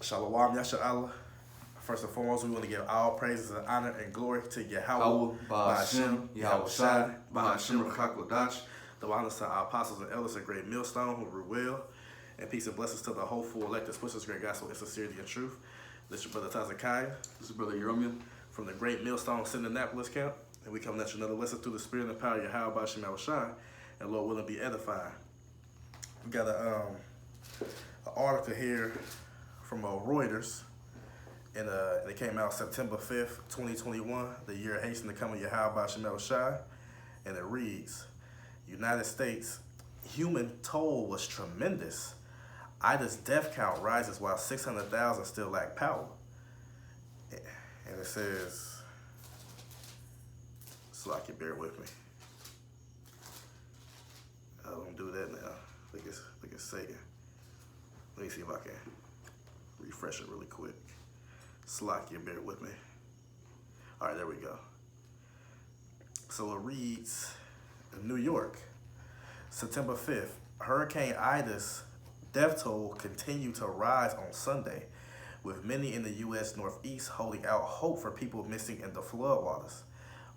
Shalom Yasha'Allah. First and foremost, we want to give all praises and honor and glory to Yahweh, Howell, Ba'ashem, Yahweh Shai, Ba'ashem, Rakakodash. The honors to our apostles and elders at Great Millstone who rule well, and peace and blessings to the hopeful electors, push this great gospel in sincerity and truth. This is your brother Tazakiah This is Brother Yeromian. from the Great Millstone Cincinnati camp, and we come at you another lesson through the spirit and power of Yahweh, Ba'ashem, Yahweh Shai, and Lord willing be edified. We got an article here from Reuters. And it came out September 5th, 2021, the year hastening to come of Yahweh Ba'ashem Shai. And it reads, United States, human toll was tremendous. Ida's death count rises while 600,000 still lack power. And it says, so I can bear with me. I don't do that now. I think it's Satan. Let me see if I can refresh it really quick. Slakia, bear with me. All right, there we go. So it reads, New York, September 5th, Hurricane Ida's death toll continued to rise on Sunday, with many in the U.S. Northeast holding out hope for people missing in the floodwaters,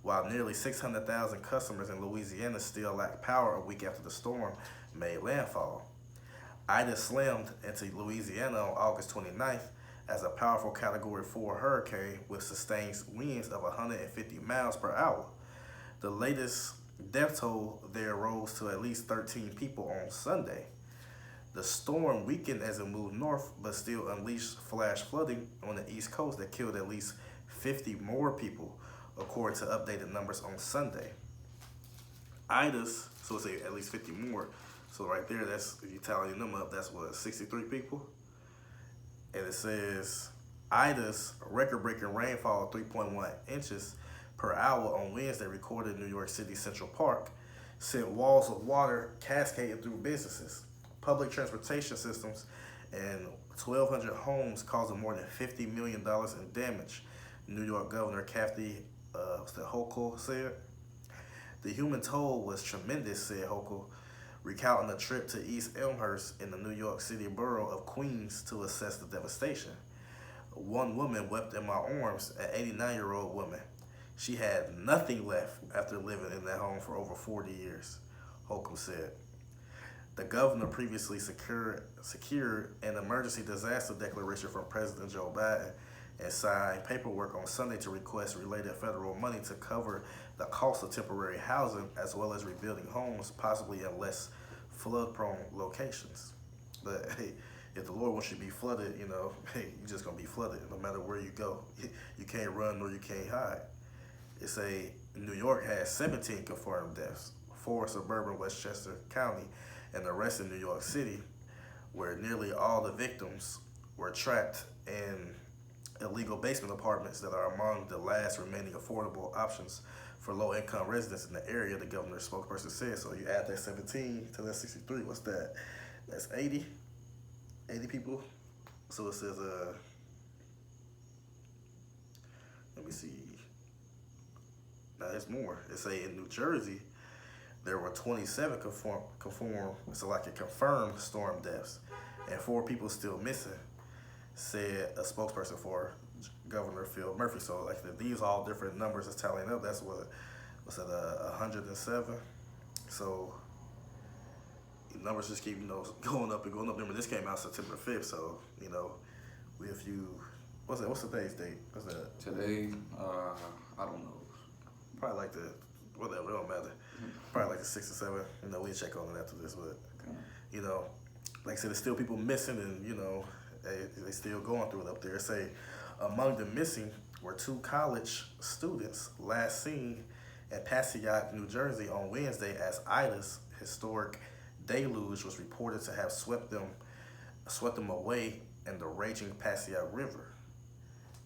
while nearly 600,000 customers in Louisiana still lack power a week after the storm made landfall. Ida slammed into Louisiana on August 29th as a powerful Category 4 hurricane with sustained winds of 150 miles per hour. The latest death toll there rose to at least 13 people on Sunday. The storm weakened as it moved north, but still unleashed flash flooding on the East Coast that killed at least 50 more people, according to updated numbers on Sunday. Ida's, so it's at least 50 more. So right there, that's, if you tally them up, that's what, 63 people? And it says, Ida's record-breaking rainfall of 3.1 inches per hour on Wednesday recorded in New York City Central Park sent walls of water cascading through businesses, public transportation systems, and 1,200 homes, causing more than $50 million in damage, New York Governor Kathy Hochul said. The human toll was tremendous, said Hochul, recounting a trip to East Elmhurst in the New York City borough of Queens to assess the devastation. One woman wept in my arms, an 89-year-old woman. She had nothing left after living in that home for over 40 years, Holcomb said. The governor previously secured an emergency disaster declaration from President Joe Biden and signed paperwork on Sunday to request related federal money to cover the cost of temporary housing as well as rebuilding homes, possibly in less flood-prone locations. But hey, if the Lord wants you to be flooded, hey, you're just gonna be flooded no matter where you go. You can't run nor you can't hide. New York has 17 confirmed deaths, 4 in suburban Westchester County, and the rest in New York City, where nearly all the victims were trapped in illegal basement apartments that are among the last remaining affordable options for low-income residents in the area, the governor's spokesperson said. So you add that 17 to that 63, what's that? That's 80 people. So it says, let me see. Now there's more. It say in New Jersey, there were 27 confirmed storm deaths, and 4 people still missing, said a spokesperson for Governor Phil Murphy. So these all different numbers is tallying up. That's what was it, 107. So the numbers just keep going up and going up. Remember, this came out September 5th. So if you what's today's date? What's that? Today, I don't know. Probably like whatever, it don't matter. Probably like the 6 or 7. We'll check on it after this, but like I said, there's still people missing, and they still going through it up there. Say among the missing were 2 college students last seen at Passaic, New Jersey on Wednesday as Ida's historic deluge was reported to have swept them away in the raging Passaic River.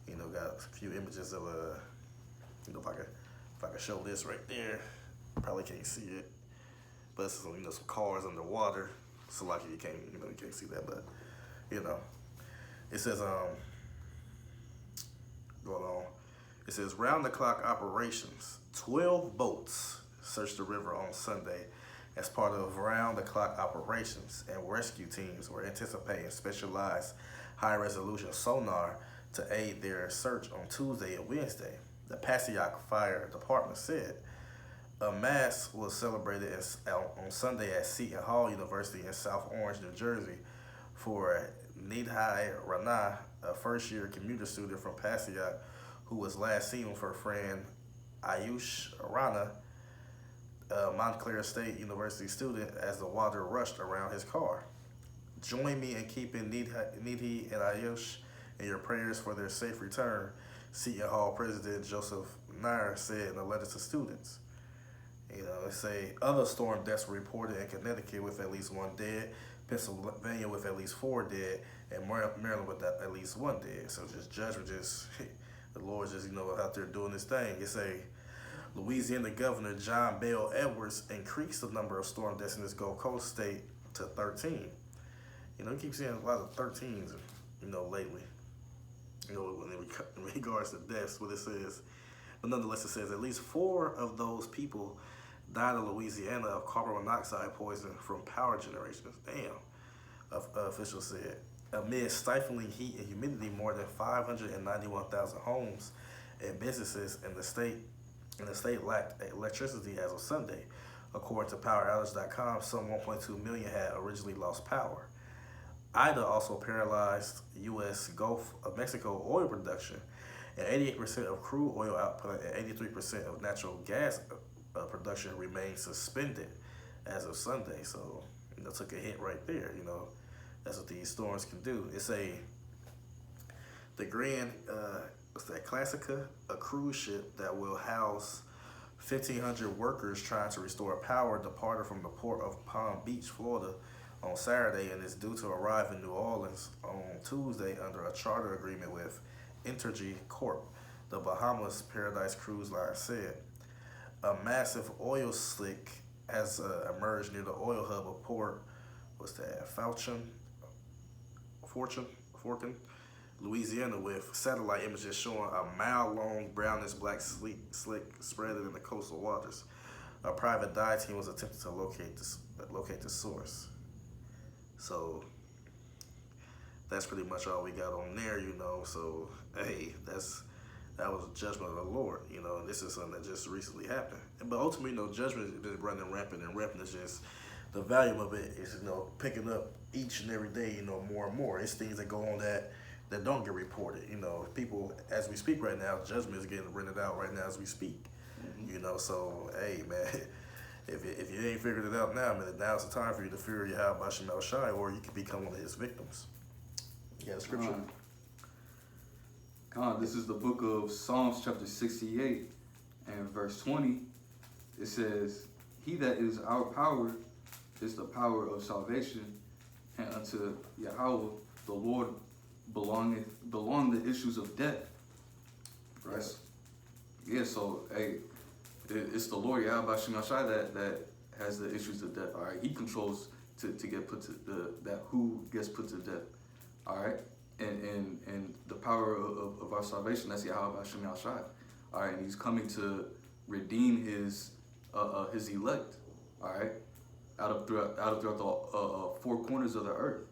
Got a few images of if I can show this right there, probably can't see it, but it's some cars underwater. So like you can't see that, but it says going on. It says round-the-clock operations. 12 boats searched the river on Sunday as part of round-the-clock operations, and rescue teams were anticipating specialized high-resolution sonar to aid their search on Tuesday and Wednesday. The Passaic Fire Department said a mass was celebrated on Sunday at Seton Hall University in South Orange, New Jersey, for Nidhi Rana, a first-year commuter student from Passaic, who was last seen with her friend Ayush Rana, a Montclair State University student, as the water rushed around his car. Join me in keeping Nidhi and Ayush in your prayers for their safe return, Seton Hall President Joseph Nair said in a letter to students. They say other storm deaths were reported in Connecticut with at least 1 dead, Pennsylvania with at least 4 dead, and Maryland with at least 1 dead. So just judgment, the Lord just, out there doing his thing. It say Louisiana Governor John Bel Edwards increased the number of storm deaths in this Gulf Coast state to 13. You keep seeing a lot of 13s, lately. In regards to deaths, what it says. But nonetheless, it says at least 4 of those people died in Louisiana of carbon monoxide poisoning from power generation. Damn, officials said. Amid stifling heat and humidity, more than 591,000 homes and businesses in the state lacked electricity as of Sunday. According to PowerOutage.com, some 1.2 million had originally lost power. Ida also paralyzed U.S. Gulf of Mexico oil production, and 88% of crude oil output and 83% of natural gas production remained suspended as of Sunday. So, took a hit right there. That's what these storms can do. It's the Grand, Classica, a cruise ship that will house 1,500 workers trying to restore power, departed from the port of Palm Beach, Florida, on Saturday, and is due to arrive in New Orleans on Tuesday under a charter agreement with Entergy Corp, the Bahamas Paradise Cruise Line said. A massive oil slick has emerged near the oil hub of Port, Fortune, Louisiana, with satellite images showing a mile-long brownish-black slick spreading in the coastal waters. A private dive team was attempting to locate the source. So that's pretty much all we got on there, So hey, that was judgment of the Lord, and this is something that just recently happened. But ultimately, judgment is just running rampant, and rampant is just the volume of it is, picking up each and every day, more and more. It's things that go on that don't get reported. People, as we speak right now, judgment is getting rented out right now as we speak. So hey, man. If you ain't figured it out now, now's the time for you to fear Yahweh Shemel Shai, or you could become one of his victims. You got a scripture? This is the book of Psalms chapter 68 and verse 20. It says, He that is our power is the power of salvation, and unto Yahweh the Lord belong the issues of death. Right? Yes. Yeah, so hey, it's the Lord Yahweh Shemel Shai that has the issues of death. All right, He controls to get put to that who gets put to death. All right, and the power of our salvation, that's Yahweh Shemel Shai. All right, and He's coming to redeem His elect. All right, out of throughout the 4 corners of the earth.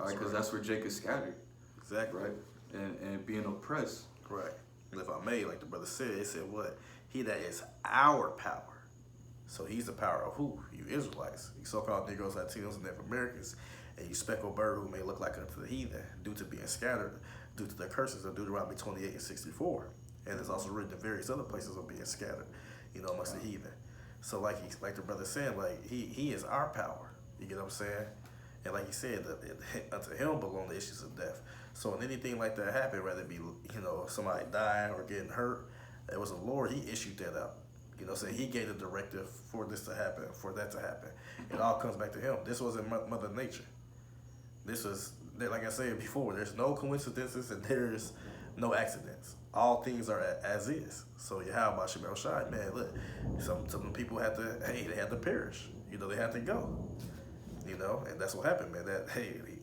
All right, because that's where Jacob scattered. Exactly. Right, and being oppressed. Right. And if I may, like the brother said, it said what? He that is our power. So He's the power of who? You Israelites. You so-called Negroes, Latinos, and Native Americans. And you speckled bird who may look like unto the heathen, due to being scattered, due to the curses of Deuteronomy 28 and 64. And it's also written in various other places of being scattered, amongst the heathen. So like the brother said, like he is our power. You get what I'm saying? And like he said, unto Him belong the issues of death. So when anything like that happen, whether it be, somebody dying or getting hurt, it was the Lord, He issued that out. Saying He gave the directive for this to happen, for that to happen. It all comes back to Him. This wasn't Mother Nature. This was, like I said before, there's no coincidences and there's no accidents. All things are as is. So Yahweh Shemel Shai, man, look, some people had to perish. They had to go. And that's what happened, man. That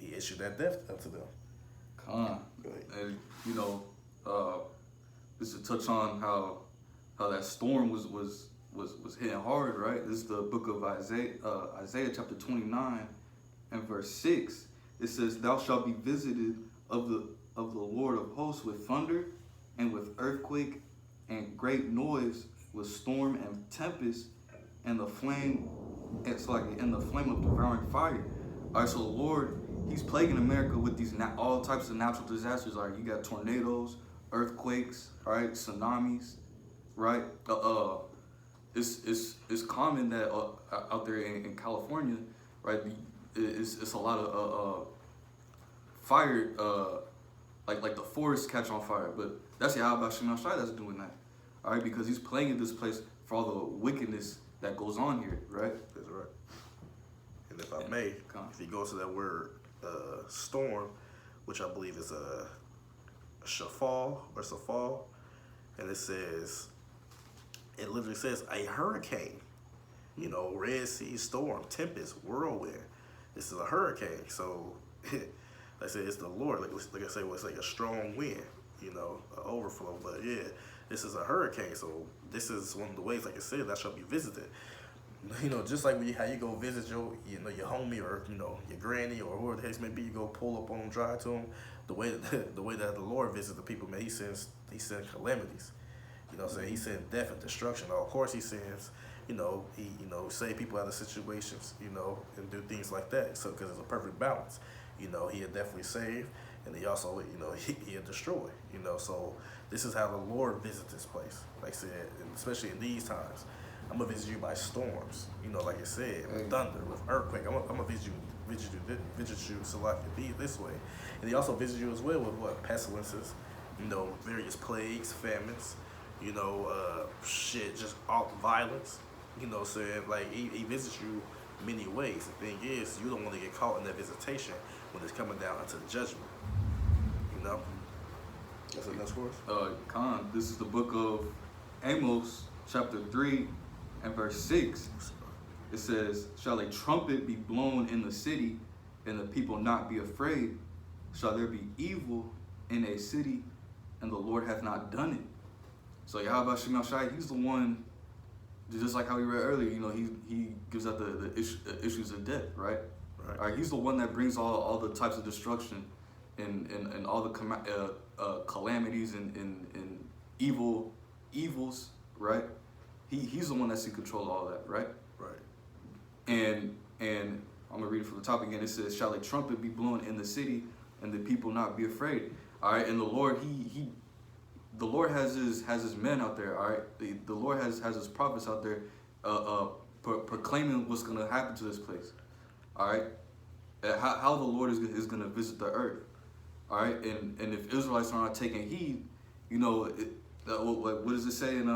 He issued that death unto them. And just to touch on how that storm was hitting hard, right? This is the book of Isaiah chapter 29 and verse 6. It says, Thou shalt be visited of the Lord of hosts with thunder and with earthquake and great noise with storm and tempest and the flame. It's like in the flame of devouring fire. All right, so the Lord, He's plaguing America with these all types of natural disasters. All right, you got tornadoes, earthquakes, all right, tsunamis, right? It's common that out there in California, right? It's a lot of fire, like the forest catch on fire. But that's Yahweh Shem Shai that's doing that, all right? Because He's plaguing this place for all the wickedness that goes on here, right? That's right. And if I may, if you go to that word storm, which I believe is a shafal or safal, and it literally says a hurricane, you know, Red Sea storm, tempest, whirlwind. This is a hurricane. So like I said, it's the Lord. Like I said, it's like a strong wind, you know, an overflow. But yeah, this is a hurricane. So this is one of the ways, like I said, that shall be visited. You know, just like how you go visit your homie or, you know, your granny or whoever the case may be, you go pull up on them, drive to them. The way that the Lord visits the people, man, He sends calamities. You know what I'm saying? He sends death and destruction. Now, of course, He sends, He save people out of situations, you know, and do things like that. So, because it's a perfect balance. You know, He'll definitely save, and He also, you know, He'll destroy. You know, so this is how the Lord visits this place. Like I said, and especially in these times. I'm gonna visit you by storms, you know, like I said, with thunder, with earthquake. I'm gonna visit you, so like this way, and He also visits you as well with what pestilences, you know, various plagues, famines, you know, just all violence, you know, what I'm saying, like he visits you many ways. The thing is, you don't want to get caught in that visitation when it's coming down into judgment, you know. That's what that's for us. Khan, this is the book of Amos, chapter 3. And verse 6, it says, shall a trumpet be blown in the city, and the people not be afraid? Shall there be evil in a city, and the Lord hath not done it? So Yahweh Shem Shai, He's the one, just like how we read earlier, you know, he gives out the issues of death, right? All right, He's the one that brings all the types of destruction and all the calamities and evils, right? He's the one that's in control of all that, right? Right. And I'm gonna read it from the top again. It says, "Shall a trumpet be blown in the city, and the people not be afraid?" All right. And the Lord, the Lord has his men out there. All right. The Lord has his prophets out there, proclaiming what's gonna happen to this place. All right. How the Lord is gonna visit the earth. All right. And if Israelites are not taking heed, you know. What does it say in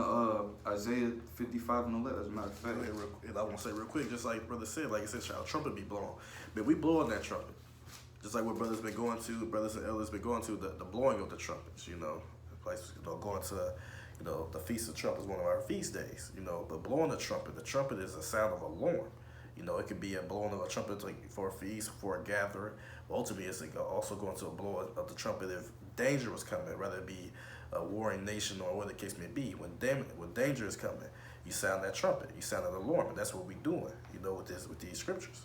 Isaiah 55 and 11? As a matter of fact, I want to say real quick, just like brother said, like I said, shall a trumpet be blown? But we blowing that trumpet, just like what brothers and elders been going to the blowing of the trumpets. You know, like, you know, going to, you know, the Feast of Trumpets, one of our feast days. You know, but blowing the trumpet is a sound of alarm. You know, it could be a blowing of a trumpet like for a feast, for a gathering. But ultimately, it's also going to a blow of the trumpet if danger was coming, whether it be a warring nation or whatever the case may be. When danger is coming, you sound that trumpet, you sound an alarm, and that's what we're doing, you know, with these scriptures.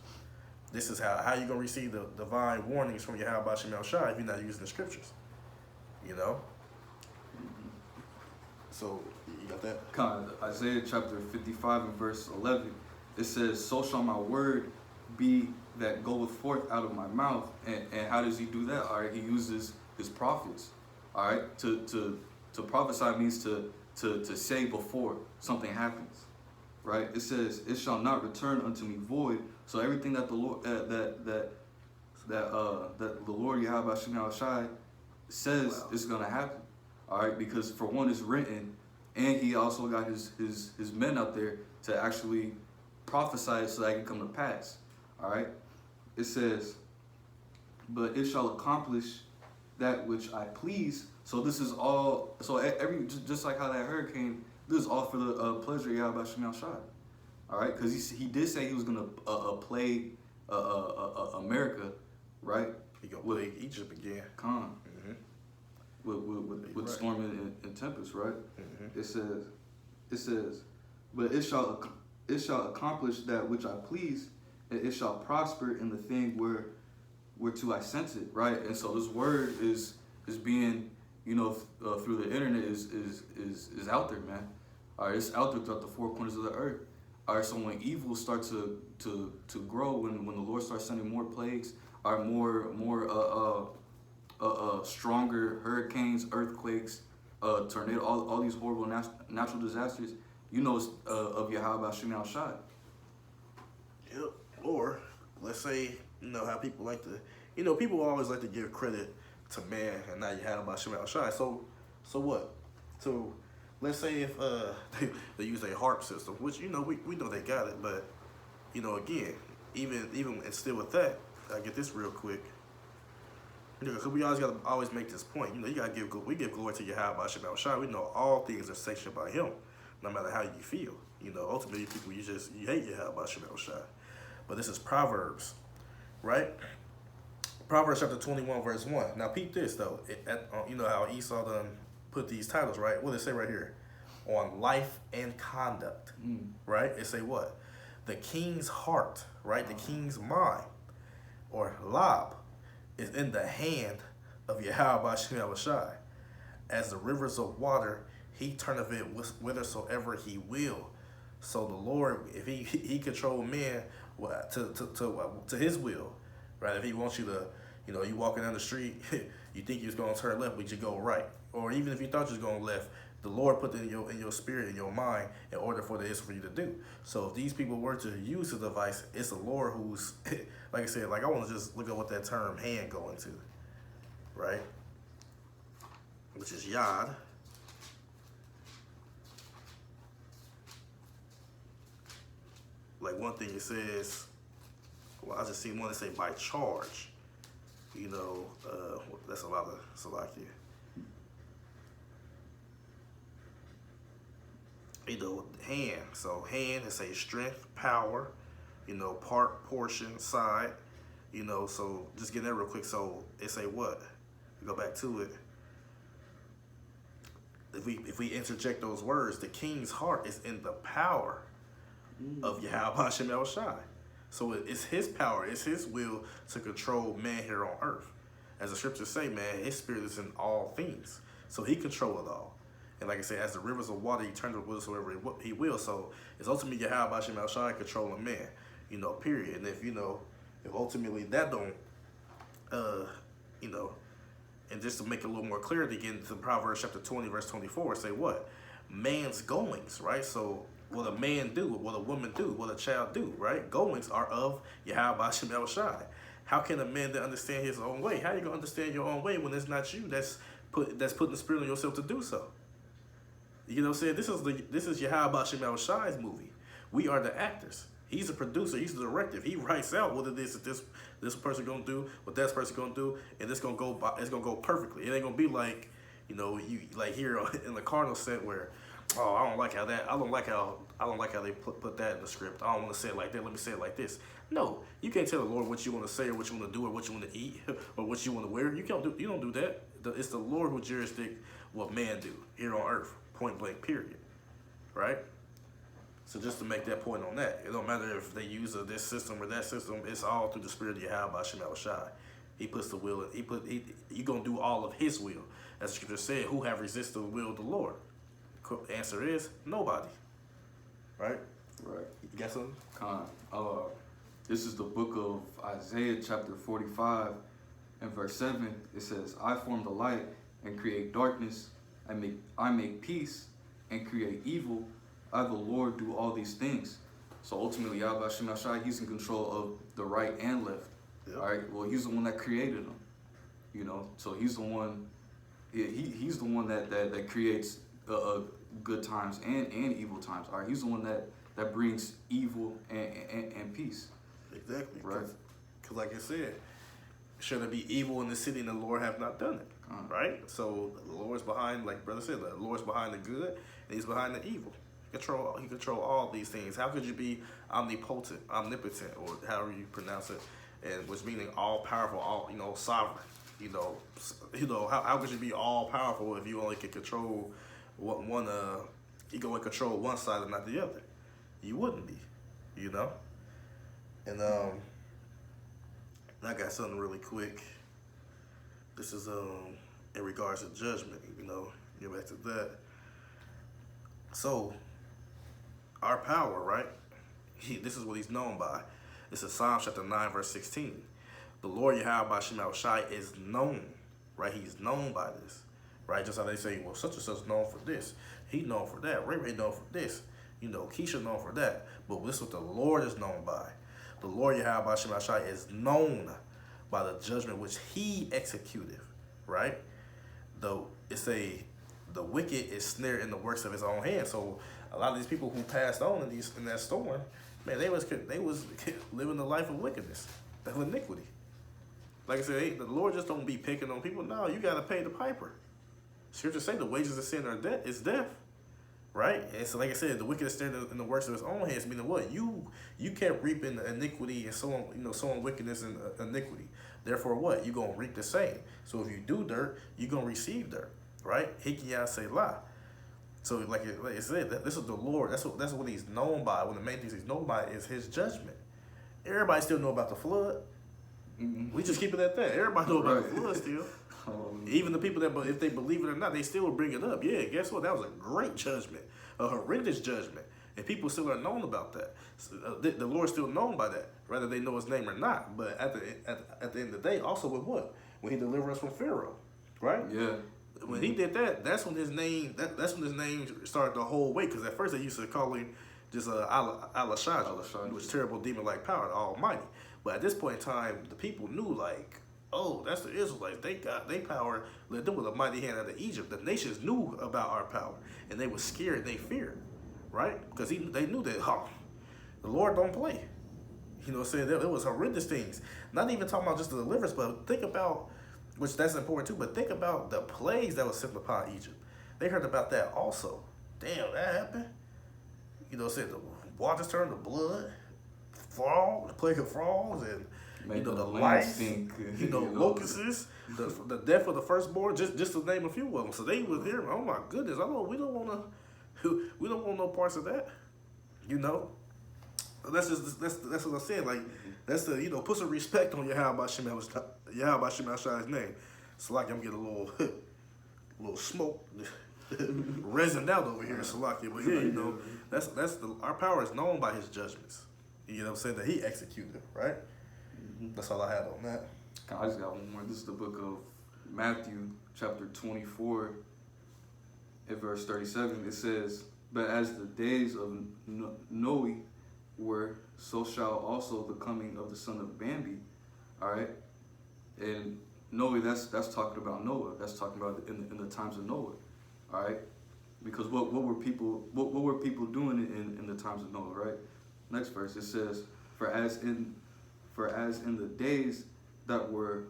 This is how you gonna receive the divine warnings from Yahweh Shem Shai if you're not using the scriptures, you know. So you got that? Isaiah chapter 55 and verse 11. It says, "So shall my word be that goeth forth out of my mouth." And how does He do that? All right, He uses His prophets. All right, to prophesy means to say before something happens, right? It says, "It shall not return unto me void." So everything that the Lord that the Lord Yahweh Shem Shai says is gonna happen. All right, because for one, it's written, and He also got his men out there to actually prophesy it so that it can come to pass. All right, it says, "But it shall accomplish that which I please." So this is all. So just like how that hurricane, this is all for the pleasure of Yahweh Shem Shai. All right, because he did say He was gonna plague America, right? He gonna plague Egypt again. Khan. With storm and tempest, right? Mm-hmm. It says, "But it shall accomplish that which I please, and it shall prosper in the thing where to I sent it, right? And so this word is being, through the internet is out there, man. All right, it's out there throughout the four corners of the earth. All right, so when evil starts to grow, when the Lord starts sending more plagues, or more stronger hurricanes, earthquakes, tornado, all these horrible natural disasters, it's of Yahweh Shem Shai. Yep. Or let's say, how people like to, people always like to give credit to man and not Yahweh Shem Shai. So what? So let's say if they use a harp system, which we know they got it, but again, even and still with that, I get this real quick. Because we always make this point. You gotta give glory to Yahweh Shem Shai. We know all things are sanctioned by Him, no matter how you feel. Ultimately, people you hate Yahweh Shem Shai. But this is Proverbs, right? Proverbs chapter 21, verse 1. Now, peep this though. How Esau done put these titles, right? What does it say right here? On life and conduct, right? It say what? The king's heart, right? The king's mind, or lab, is in the hand of Yahweh Shem Shai. As the rivers of water, He turneth it whithersoever He will. So the Lord, if He control men to His will, right? If He wants you to, you walking down the street, you think you're going to turn left, but you go right. Or even if you thought you was going left, the Lord put it in your spirit, in your mind, in order for this for you to do. So if these people were to use the device, it's the Lord who's, like I said, I want to just look at what that term hand go into, right? Which is Yod. Like one thing it says, I just seen one that say by charge. That's a lot of Salakia. Hand. So hand is a strength, power, part, portion, side, so just get that real quick. So it say what? Go back to it. If we interject those words, the king's heart is in the power of Yahweh Shem Shai. So it's His power, it's His will to control man here on earth. As the scriptures say, man, His spirit is in all things. So He controls it all. And like I said, as the rivers of water, He turns it whithersoever He will. So it's ultimately Yahweh Shem Shai controlling man, period. And if ultimately that don't, and just to make it a little more clear, to get into Proverbs chapter 20, verse 24, say what? Man's goings, right? So what a man do, what a woman do, what a child do, right? Goings are of Yahweh Shem Shai. How can a man then understand his own way? How you gonna understand your own way when it's not you that's putting the spirit on yourself to do so? You know what I'm saying? This is Yahweh Shem Shai's movie. We are the actors. He's a producer. He's the director. He writes out what it is that this person gonna do, what that person gonna do, and it's gonna go perfectly. It ain't gonna be like, you like here in the Cardinal set where, oh, I don't like how they put that in the script. I don't want to say it like that. Let me say it like this. No, you can't tell the Lord what you want to say or what you want to do or what you want to eat or what you want to wear. You don't do that. It's the Lord who jurisdict what man do here on earth. Point blank, period. Right? So just to make that point on that, it don't matter if they use this system or that system. It's all through the spirit of Yahweh Shem Shai. He puts the will. You gonna do all of His will. As the scripture said, who have resisted the will of the Lord? Answer is nobody. Right? Right. You got something? This is the book of Isaiah, chapter 45, and verse 7. It says, I form the light and create darkness. I make peace and create evil. I, the Lord, do all these things. So ultimately, Yahweh Shem Shai, He's in control of the right and left. Yep. All right. Well, He's the one that created them. So He's the one. He's the one that creates good times and evil times. All right. He's the one that brings evil and peace. Exactly. Right. Because like I said, should there be evil in the city and the Lord have not done it? Right? So the Lord's behind, like brother said, the Lord's behind the good and He's behind the evil. He control all these things. How could you be omnipotent, omnipotent, or however you pronounce it, and which meaning all powerful, all sovereign. How could you be all powerful if you only can control one you can only control one side and not the other? You wouldn't be, And And I got something really quick. This is in regards to judgment. Get back to that. So our power, right? This is what he's known by. This is Psalm chapter 9, verse 16. The Lord Yahweh Bashim Shai is known, right? He's known by this, right? Just how they say, well, such and such known for this. He known for that. Ray Ray known for this. Keisha known for that. But this is what the Lord is known by. The Lord Yahweh Bashim Shai is known by the judgment which he executed, right? Though it say the wicked is snared in the works of his own hand. So a lot of these people who passed on in that storm, man, they was living the life of wickedness, of iniquity. Like I said, the Lord just don't be picking on people. No, you got to pay the piper. Scripture say the wages of sin is death, right? And so, like I said, the wicked is snared in the works of his own hands. Meaning what? You kept reaping iniquity and sowing wickedness and iniquity. Therefore, what? You gonna reap the same. So if you do dirt, you gonna receive dirt, right? Hikiya Selah. So like I said, this is the Lord. That's what he's known by. One of the main things he's known by is his judgment. Everybody still know about the flood. Mm-hmm. We just keep it at that. Everybody know about the flood still. Even the people that, if they believe it or not, they still will bring it up. Yeah, guess what? That was a great judgment, a horrendous judgment, and people still are known about that. So, the Lord's still known by that, whether they know his name or not. But at the end of the day, also with what? When he delivered us from Pharaoh, right? Yeah. When he did that, that's when his name started to hold weight. Because at first they used to call him just Alashaj, which terrible demon-like power, the Almighty. But at this point in time, the people knew, like, oh, that's the Israelites. They got their power led them with a mighty hand out of Egypt. The nations knew about our power, and they were scared. They feared, right? Because they knew that, the Lord don't play. Saying it was horrendous things. Not even talking about just the deliverance, but think about, which that's important too, but think about the plagues that was sent upon Egypt. They heard about that also. Damn, that happened. Said the waters turned to blood, the plague of frogs, and the lice, locusts, the death of the firstborn, just to name a few of them. So they was there. Oh my goodness, we don't want no parts of that. That's what I'm saying. Like that's the put some respect on Yahweh Bashim Shai's name. So like I'm getting a little smoke resined out over here in Salakia. But yeah, that's our power is known by his judgments. You know what I'm saying? That he executed, right? Mm-hmm. That's all I had on that. I just got one more. This is the book of Matthew, chapter 24, at verse 37. It says, "But as the days of Noe were, so shall also the coming of the son of Man be." All right, and Noe, that's talking about Noah. That's talking about in the times of Noah. All right, because what were people doing in the times of Noah? Right. Next verse it says, For as in the days that were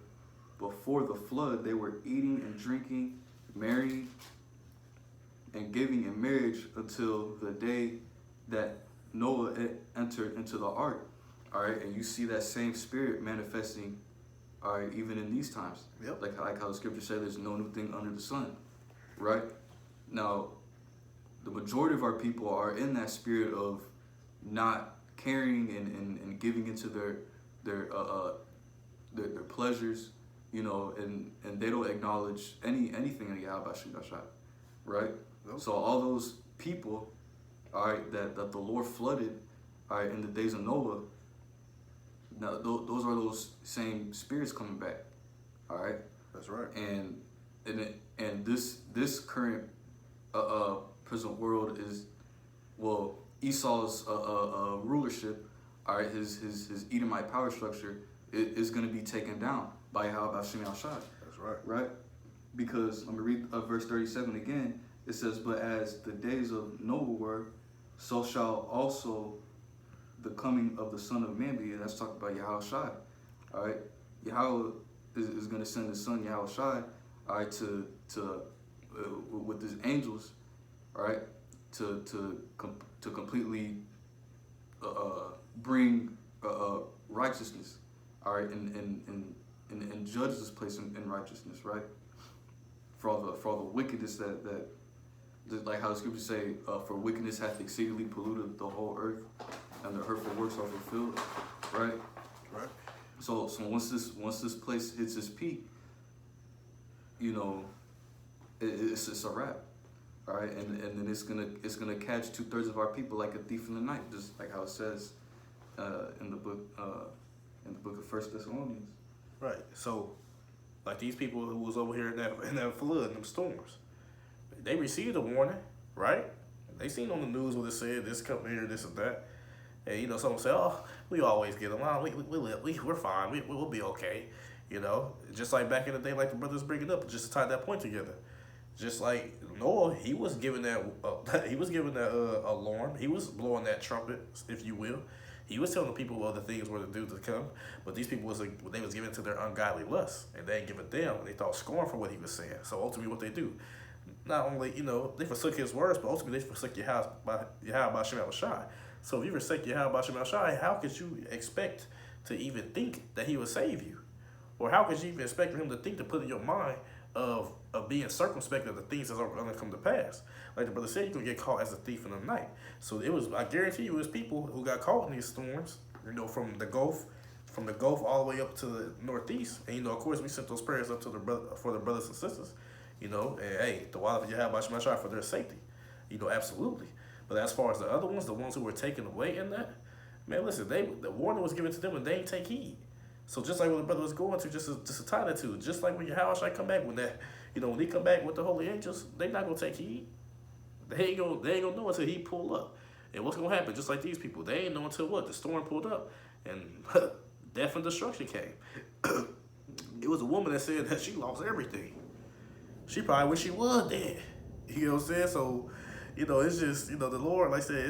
before the flood, they were eating and drinking, marrying, and giving in marriage until the day that Noah entered into the ark. All right, and you see that same spirit manifesting, all right, even in these times. Yep. Like how the scripture says, there's no new thing under the sun, right? Now, the majority of our people are in that spirit of not caring and giving into their pleasures, and they don't acknowledge anything in Yahweh Shai, right? Yep. So all those people, all right, that the Lord flooded, all right, in the days of Noah. Now those are those same spirits coming back, all right. That's right. And this current present world is, well, Esau's rulership, all right, his Edomite power structure is going to be taken down by Yahweh Shai. That's right. Right? Because, let me read verse 37 again. It says, "But as the days of Noah were, so shall also the coming of the Son of Man be." And that's talking about Yahweh Shai. All right? Yahweh is going to send his son, Yahweh Shai, all right, to with his angels, all right, to completely bring righteousness, all right, and judge this place in righteousness, right? For all the wickedness that like how the scriptures say, for wickedness hath exceedingly polluted the whole earth, and the hurtful works are fulfilled, right? Right. So once this place hits its peak, you know, it's a wrap. All right, and then it's gonna catch 2/3 of our people like a thief in the night, just like how it says in the book of First Thessalonians. Right. So, like these people who was over here in that flood, them storms, they received a warning, right? They seen on the news what it said, this company here, this and that. And, you know, someone say, oh, we always get along. We're fine. We'll be okay. You know, just like back in the day, like the brothers bringing up, just to tie that point together. Just like Noah, he was giving that alarm. He was blowing that trumpet, if you will. He was telling the people what the things were to do to come. But these people they was giving to their ungodly lusts, and they ain't give a damn. They thought scorn for what he was saying. So ultimately, what they do, not only, you know, they forsook his words, but ultimately they forsook Yahweh by Shem Shai. So if you forsake Yahweh by Shem Shai, how could you expect to even think that he would save you? Or how could you even expect for him to think, to put in your mind of being circumspect of the things that are going to come to pass? Like the brother said, you're going to get caught as a thief in the night. So I guarantee you, it was people who got caught in these storms, you know, from the Gulf all the way up to the Northeast. And, you know, of course, we sent those prayers up to for the brothers and sisters, you know, and hey, the wild of Yahweh Shem Shai for their safety, you know, absolutely. But as far as the other ones, the ones who were taken away in that, man, listen, the warning was given to them and they ain't take heed. So just like what the brother was going to, just to tie that to, just like when Yahweh Shai come back, when he come back with the holy angels, they not gonna take heed. They ain't gonna know until he pull up. And what's gonna happen? Just like these people, they ain't know until what? The storm pulled up, and death and destruction came. It was a woman that said that she lost everything. She probably wish she was dead. You know what I'm saying? So, you know, it's just, you know, the Lord, like I said,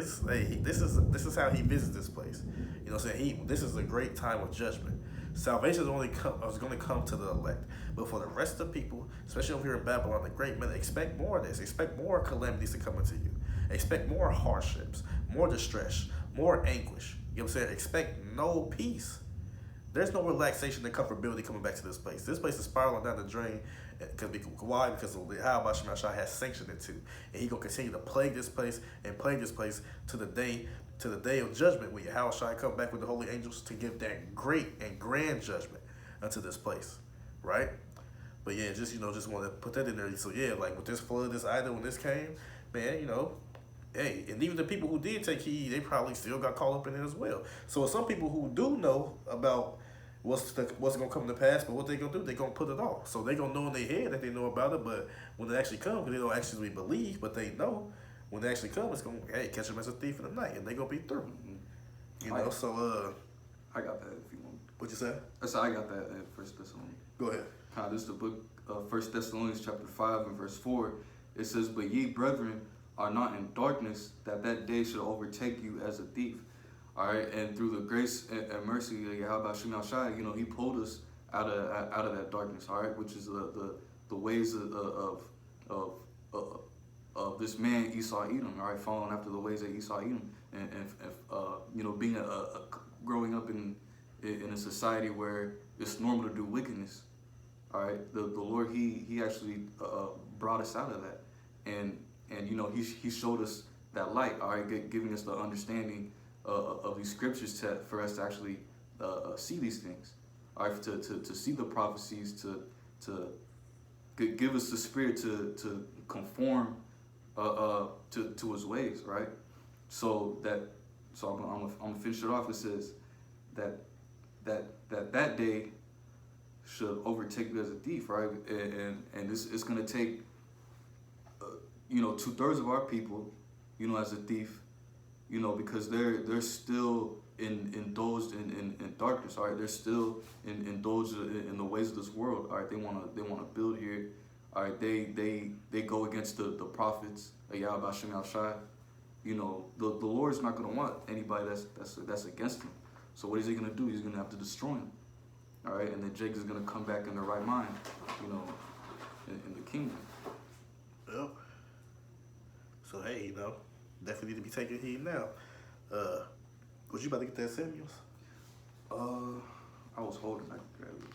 this is how he visits this place. You know what I'm saying? This is a great time of judgment. Salvation is going to come to the elect. But for the rest of the people, especially over here in Babylon, the great men, expect more of this. Expect more calamities to come into you. Expect more hardships, more distress, more anguish. You know what I'm saying? Expect no peace. There's no relaxation and comfortability coming back to this place. This place is spiraling down the drain. Why? Because Yahweh Shem Shai has sanctioned it to. And he's going to continue to plague this place to the day of judgment, when Yahweh Shai come back with the holy angels to give that great and grand judgment unto this place. Right? But yeah, just want to put that in there. So yeah, like with this flood, this idol, when this came, man, you know, hey, and even the people who did take heed, they probably still got caught up in it as well. So some people who do know about what's gonna come to pass, but what they gonna do? They gonna put it off. So they gonna know in their head that they know about it, but when it actually comes, they don't actually believe, but they know when they actually come, it's gonna catch them as a thief in the night, and they gonna be through. Mm-hmm. You know, so I got that if you want. What you say? I got that in First Thessalonians. Go ahead. This is the book of 1 Thessalonians chapter 5 and verse 4. It says, "But ye, brethren, are not in darkness, that day should overtake you as a thief." All right, and through the grace and mercy of Yahweh Shem Shai, you know, he pulled us out of that darkness. All right, which is the ways of this man Esau Edom. All right, following after the ways of Esau Edom, and you know, being growing up in a society where it's normal to do wickedness. All right, the Lord he actually brought us out of that, and you know, he showed us that light. All right, giving us the understanding of these scriptures for us to actually see these things. All right, to see the prophecies, to give us the spirit to conform to his ways. Right, so I'm gonna finish it off. It says that day should overtake you as a thief, right? And it's gonna take you know, 2/3 of our people, you know, as a thief, you know, because they're still indulged in darkness. All right, they're still indulged in the ways of this world. All right, they wanna build here. All right, they go against the prophets of Yahweh Shem Shai. You know, the Lord's not gonna want anybody that's against him. So what is he gonna do? He's gonna have to destroy him. All right, and then Jake is gonna come back in the right mind, you know, in the kingdom. Yep. So hey, you know, definitely need to be taking heed now. Was you about to get that Samuels? I was holding. I could grab it.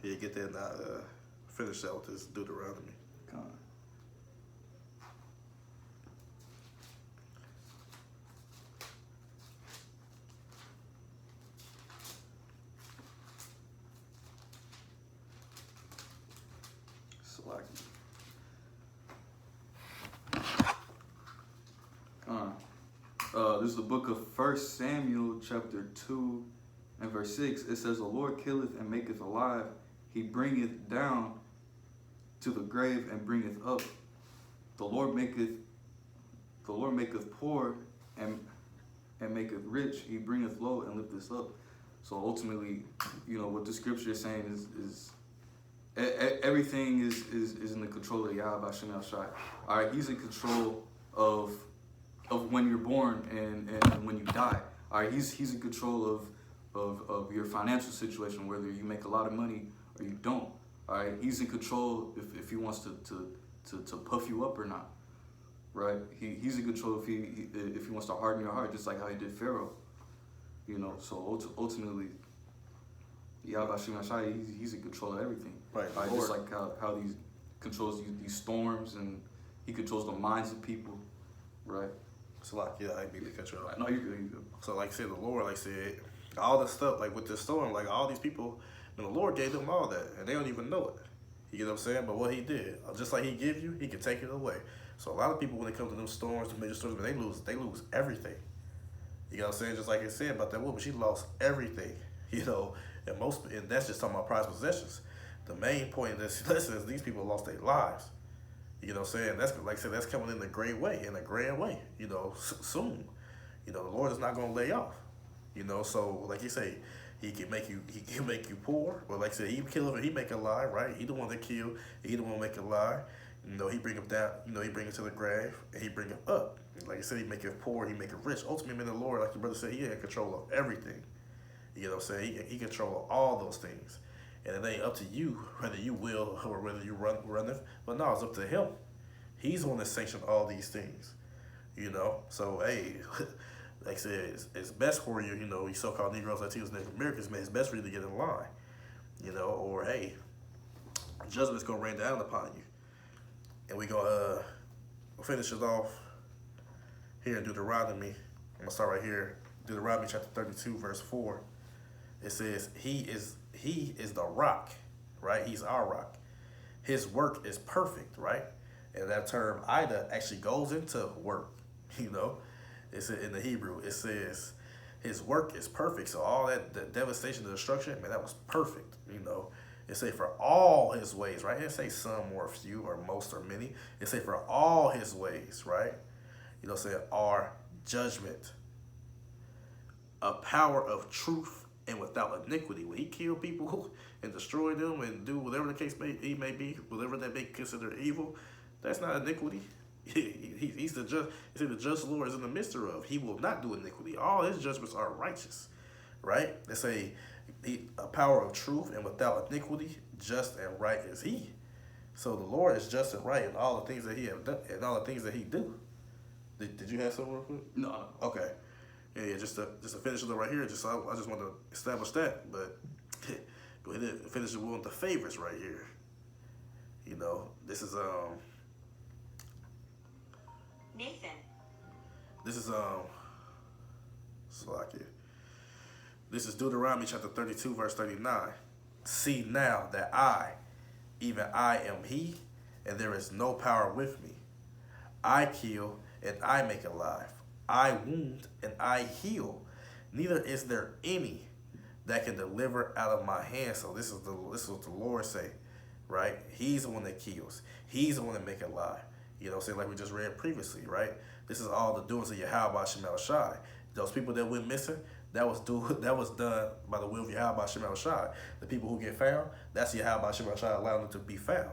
Yeah, get that and finish out with this Deuteronomy. Come on. This is the book of 1 Samuel chapter 2 and verse 6. It says, the Lord killeth and maketh alive. He bringeth down to the grave and bringeth up. The Lord maketh poor and maketh rich. He bringeth low and lifteth up. So ultimately, what the scripture is saying is everything is in the control of Yahweh Shem El Shai. All right, he's in control of when you're born and when you die. All right, he's in control of your financial situation, whether you make a lot of money or you don't. All right, he's in control if he wants to puff you up or not. Right, he's in control if he wants to harden your heart, just like how he did Pharaoh. So ultimately, Yahweh Shem El Shai, he's in control of everything. Right, just like how he controls these storms, and he controls the minds of people. Right. So like, yeah, I need to cut you off. No, you're good. So like I said, the Lord, like I said, all this stuff, like with this storm, like all these people, and the Lord gave them all that, and they don't even know it. You get what I'm saying? But what he did, just like he give you, he can take it away. So a lot of people, when it comes to them storms, the major storms, they lose everything. You know what I'm saying? Just like I said about that woman, she lost everything. And that's just talking about prized possessions. The main point of this lesson is these people lost their lives. You know what I'm saying? That's like I said, that's coming in a great way, soon. The Lord is not gonna lay off. So like you say, he can make you poor, but like I said, he kill him, he make a lie, right? He the one that kill, he the one make a lie. He bring him down, he bring him to the grave, and he bring him up. Like I said, he make it poor, he make it rich. Ultimately, the Lord, like your brother said, he in control of everything. You know what I'm saying? He control all those things. And it ain't up to you whether you will or whether you run it. But no, it's up to him. He's the one that sanctioned all these things. So hey, like I said, it's best for you, you so-called Negroes, Latinos, Native Americans, man, it's best for you to get in line. Or hey, judgment's gonna rain down upon you. And we're gonna finish it off here in Deuteronomy. I'm gonna start right here. Deuteronomy chapter 32, verse 4. It says, He is the rock, right? He's our rock. His work is perfect, right? And that term Ida actually goes into work, It's in the Hebrew. It says his work is perfect. So all that the devastation, the destruction, man, that was perfect, It say for all his ways, right? It didn't say some or few or most or many. It say for all his ways, right? Say our judgment, a power of truth and without iniquity. When he killed people and destroy them and do whatever the case may be, whatever that may consider evil, that's not iniquity. He's the just. He said the just Lord is in the midst thereof. He will not do iniquity. All his judgments are righteous, right? They say a power of truth and without iniquity, just and right is he. So the Lord is just and right in all the things that he have done and all the things that he do. Did you have something real quick? No. Okay. Yeah. Just to finish it right here. I just want to establish that, but go ahead and finish it with the favorites right here. This is Nathan. This is Slovakia. This is Deuteronomy chapter 32, verse 39. See now that I, even I am he, and there is no power with me. I kill and I make alive. I wound and I heal. Neither is there any that can deliver out of my hand. So this is what the Lord say, right? He's the one that kills. He's the one that make alive. Like we just read previously, right? This is all the doings of Yahweh Shem El Shai. Those people that went missing, that was done by the will of Yahweh Shem El Shai. The people who get found, that's Yahweh Shem El Shai allowing them to be found.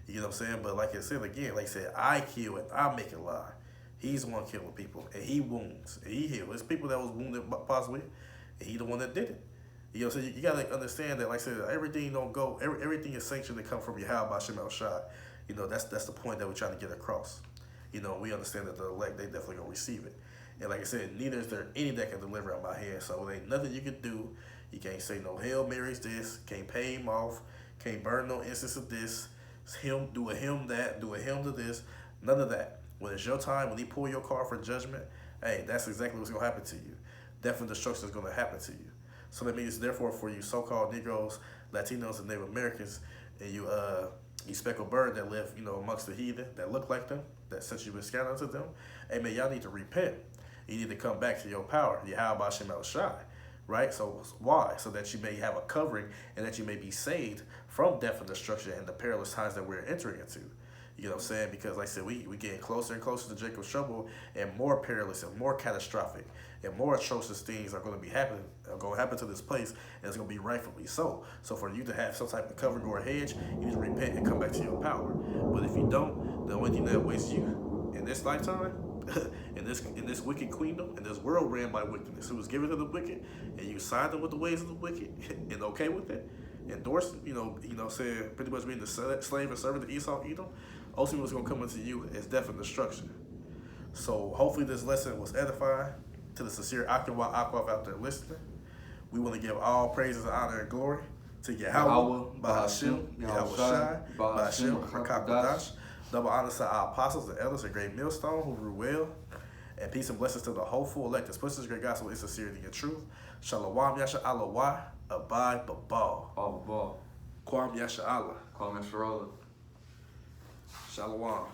You know what I'm saying? But like I said again, like I said, I kill and I make alive. He's the one killing people, and he wounds, and he heals. There's people that was wounded possibly, and he the one that did it. So you gotta understand that, like I said, everything don't go. Everything is sanctioned to come from Yahweh Shem El Shai. That's the point that we're trying to get across. We understand that the elect, they definitely gonna receive it. And like I said, neither is there any that can deliver out my hand. So there ain't nothing you can do. You can't say no Hail Marys this, can't pay him off, can't burn no incense of this, do a hymn that, do a hymn to this, none of that. When it's your time, when he pull your car for judgment, hey, that's exactly what's gonna happen to you. Death and destruction is gonna happen to you. So that means, therefore, for you so-called Negroes, Latinos, and Native Americans, and you speckled bird that live, amongst the heathen, that look like them, that since you've been scattered unto them, hey man, y'all need to repent. You need to come back to your power, Yahweh Shem El Shai, right? So why? So that you may have a covering and that you may be saved from death and destruction and the perilous times that we're entering into. You know what I'm saying? Because like I said, we getting closer and closer to Jacob's trouble, and more perilous and more catastrophic and more atrocious things are going to be happening, are going to happen to this place, and it's going to be rightfully so. So for you to have some type of covering or a hedge, you need to repent and come back to your power. But if you don't, the only thing that awaits you in this lifetime, in this wicked queendom, in this world ran by wickedness, it was given to the wicked, and you signed them with the ways of the wicked, and okay with it, endorsed, saying pretty much being the slave and servant to Esau, Edom. Ultimately, what's going to come into you is death and destruction. So hopefully this lesson was edifying to the sincere Aqua out there listening. We want to give all praises, honor, and glory to Yahweh, Bahashim, Yahweh Shai, Bahashim, Hakakadash. Double honors to our apostles, the elders, and great millstone who rule well. And peace and blessings to the hopeful elect. This puts this great gospel in sincerity and truth. Shalom Yasha Allah, Abide Babal. All ball. Kwam Yasha Allah. Call me Sharala. Shalom.